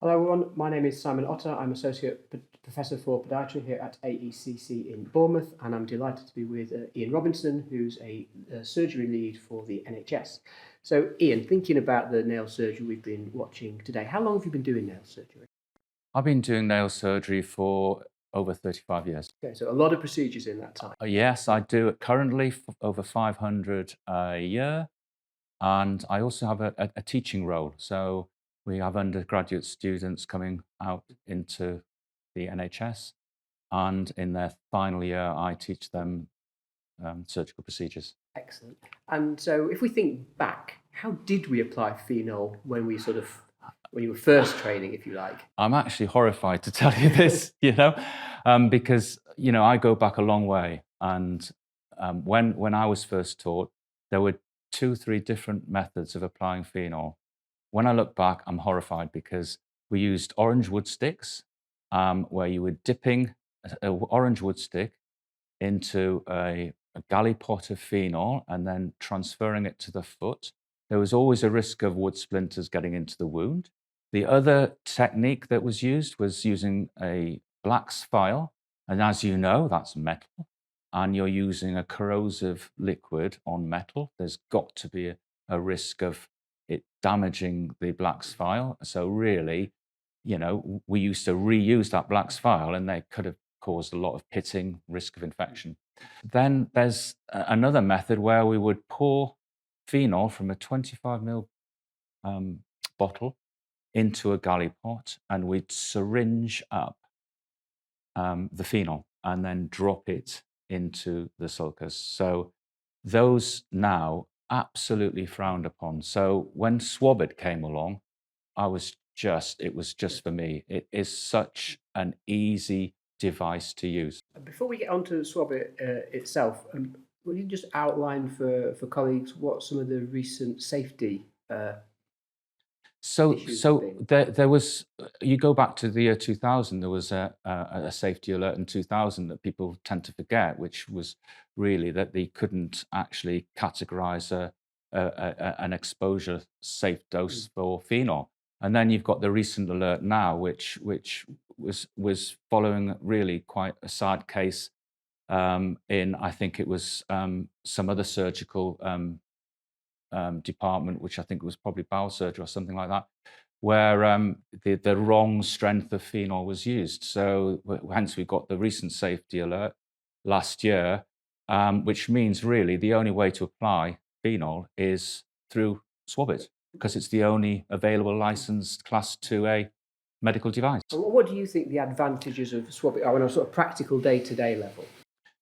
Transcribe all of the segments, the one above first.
Hello everyone, my name is Simon Otter. I'm Associate Professor for Podiatry here at AECC in Bournemouth, and I'm delighted to be with Ian Robinson, who's a surgery lead for the NHS. So Ian, thinking about the nail surgery we've been watching today, how long have you been doing nail surgery? I've been doing nail surgery for over 35 years. Okay, so a lot of procedures in that time. Yes, I do it currently over 500 a year, and I also have a teaching role. So we have undergraduate students coming out into the NHS, and in their final year, I teach them surgical procedures. Excellent. And so if we think back, how did we apply phenol when you were first training, if you like? I'm actually horrified to tell you this, because I go back a long way, and when I was first taught, there were two, three different methods of applying phenol. When I look back, I'm horrified because we used orange wood sticks, where you were dipping an orange wood stick into a galley pot of phenol and then transferring it to the foot. There was always a risk of wood splinters getting into the wound. The other technique that was used was using a black's file. And as you know, that's metal. And you're using a corrosive liquid on metal. There's got to be a risk of it damaging the black's file. So really, we used to reuse that black's file and they could have caused a lot of pitting, risk of infection. Then there's another method where we would pour phenol from a 25 ml bottle into a galley pot, and we'd syringe up the phenol and then drop it into the sulcus. So those now absolutely frowned upon. So when SwabIt came along, it was just for me. It is such an easy device to use. Before we get on to Swab-It itself, will you just outline for colleagues what some of the recent safety So, issues have so been? there was. You go back to the year 2000. There was a safety alert in 2000 that people tend to forget, which was really that they couldn't actually categorize an exposure safe dose for phenol. And then you've got the recent alert now, which was following really quite a sad case in, I think it was some other surgical department, which I think was probably bowel surgery or something like that, where the wrong strength of phenol was used. So hence we got the recent safety alert last year, which means really the only way to apply phenol is through SwabIt, because it's the only available licensed Class 2A medical device. And what do you think the advantages of Swab-It are on a sort of practical day-to-day level?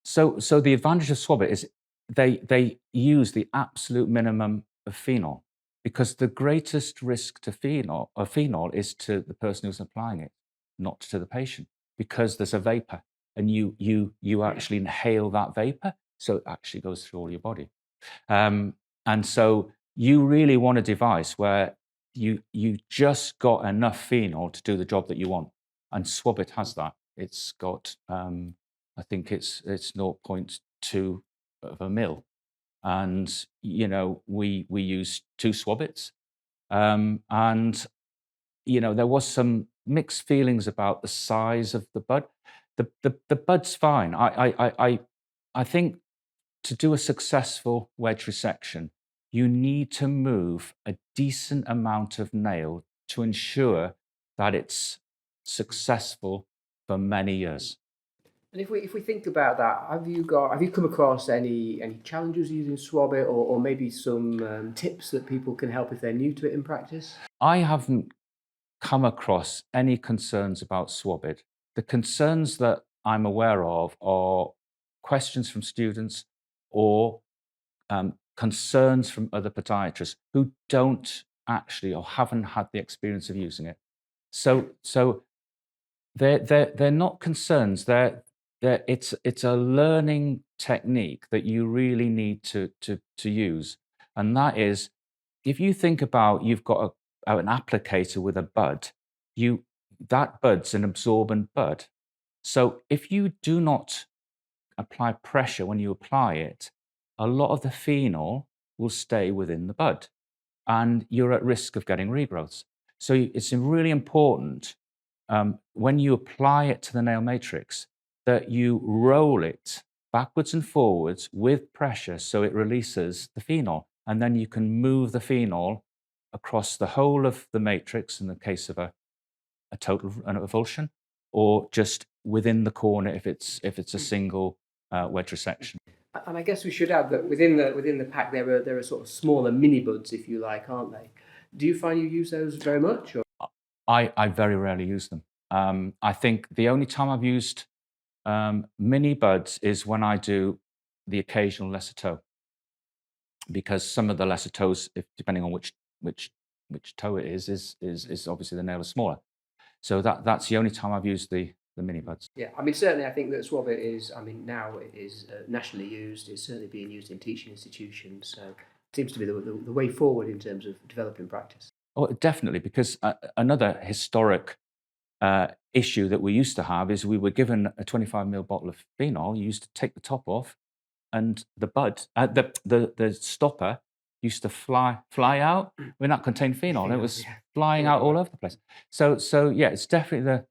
So the advantage of SwabIt is they use the absolute minimum of phenol, because the greatest risk to phenol is to the person who's applying it, not to the patient, because there's a vapor and you actually inhale that vapor, so it actually goes through all your body. And so you really want a device where you just got enough phenol to do the job that you want, and SwabIt has that. It's got I think it's 0.2 of a mil, and we use two SwabIts, and there was some mixed feelings about the size of the bud. The bud's fine. I think to do a successful wedge resection, you need to move a decent amount of nail to ensure that it's successful for many years. And if we think about that, have you come across any challenges using Swab-It, or maybe some tips that people can help if they're new to it in practice? I haven't come across any concerns about SwabIt. The concerns that I'm aware of are questions from students or concerns from other podiatrists who don't actually or haven't had the experience of using it. So they're not concerns. It's a learning technique that you really need to use, and that is, if you think about, you've got an applicator with a bud, that bud's an absorbent bud. So if you do not apply pressure when you apply it, a lot of the phenol will stay within the bud, and you're at risk of getting regrowths. So it's really important when you apply it to the nail matrix that you roll it backwards and forwards with pressure so it releases the phenol. And then you can move the phenol across the whole of the matrix in the case of a total avulsion, or just within the corner if it's a single wedge resection. And I guess we should add that within the pack there are sort of smaller mini buds, if you like, aren't they? Do you find you use those very much? Or? I very rarely use them. I think the only time I've used mini buds is when I do the occasional lesser toe, because some of the lesser toes, depending on which toe it is obviously the nail is smaller. So that's the only time I've used the mini buds. Yeah, I mean, certainly I think that SwabIt is, I mean, now it is nationally used. It's certainly being used in teaching institutions. So it seems to be the way forward in terms of developing practice. Oh, definitely, because another historic issue that we used to have is we were given a 25 ml bottle of phenol. You used to take the top off, and the bud, the stopper used to fly out when that contained phenol. It was flying out all over the place. So yeah, it's definitely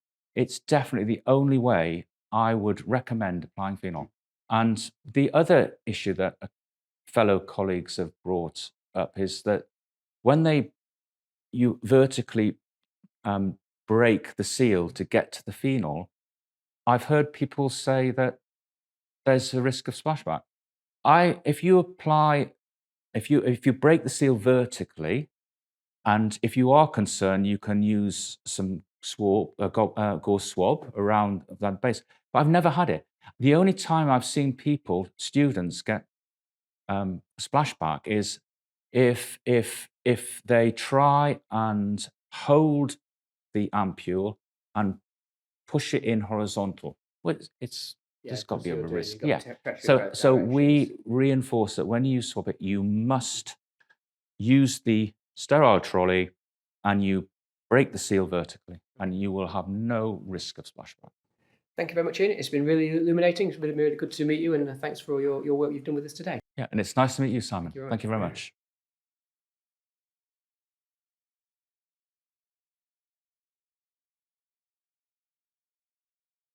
the only way I would recommend applying phenol. And the other issue that fellow colleagues have brought up is that when you vertically break the seal to get to the phenol, I've heard people say that there's a risk of splashback. If you break the seal vertically, and if you are concerned, you can use some gauze swab around that base. But I've never had it. The only time I've seen students get splashback is if they try and hold the ampule and push it in horizontal. Well, it's got to be a risk. Yeah. So we reinforce that when you swab it, you must use the sterile trolley and you break the seal vertically, and you will have no risk of splashback. Thank you very much, Ian. It's been really illuminating. It's been really good to meet you, and thanks for your work you've done with us today. Yeah, and it's nice to meet you, Simon. Thank you very much.